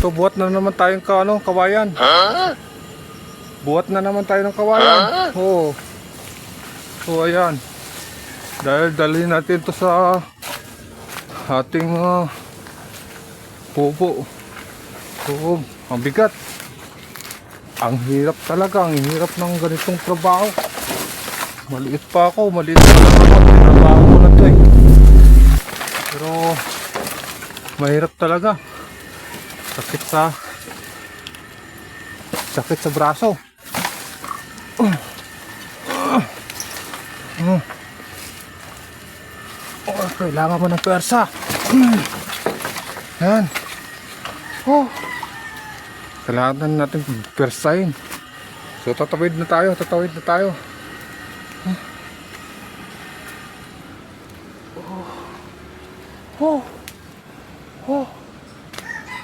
So buhat na naman tayong kawayan. Buhat na naman tayo ng kawayan. Oo. So ayan. Dahil dalhin natin to sa ating kubo. So ang bigat. Ang hirap talaga. Ang hirap ng ganitong trabaho. Maliit pa ako. Maliit pa lang ako. Trabaho ko na to eh. Pero mahirap talaga. Sakit sa braso. Kailangan mo ng pwersa. Yan. Kailangan natin pwersahin. So tatawid na tayo.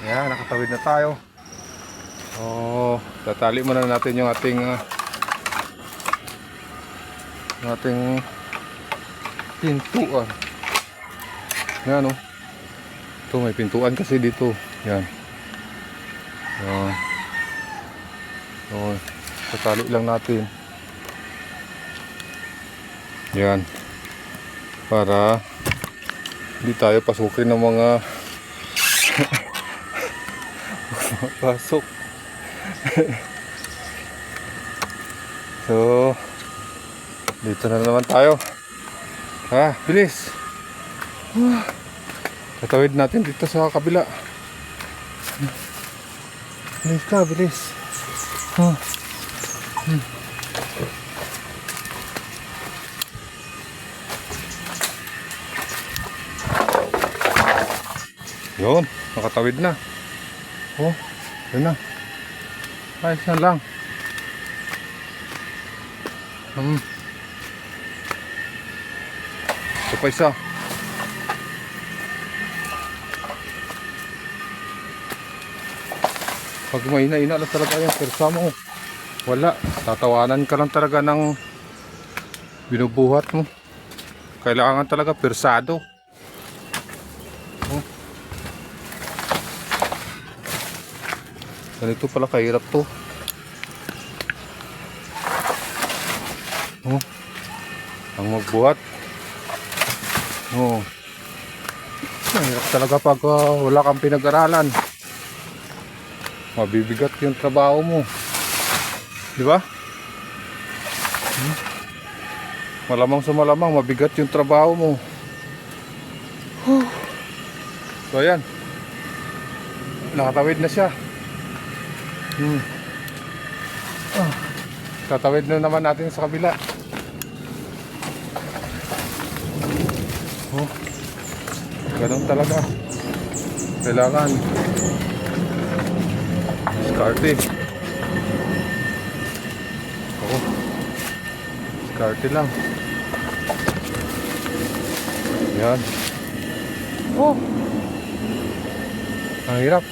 Yan, nakatawid na tayo. Tatali muna natin yung ating pintuan. Yan o. Ito may pintuan kasi dito. Yan. Tatali lang natin. Yan. Para hindi tayo pasukin ng mga pasok. So dito na naman tayo. Bilis. Tatawid natin dito sa kabila. Bilis. Yun, nakatawid na. Yun na. Ayos na lang. Ito pa isa. Pag mahina-hina lang talaga yung persa mo, wala. Tatawanan ka lang talaga ng binubuhat mo. Kailangan talaga persado. Ganito pala kahirap to. Ang magbuhat. Mahirap talaga pag wala kang pinag-aralan. Mabibigat yung trabaho mo. Di ba? Malamang sa malamang mabigat yung trabaho mo. So ayan. Nakatawid na siya. Tatawid na naman natin sa kabila. Ganun talaga. Kailangan diskarte. Diskarte lang. Yan. Ang hirap.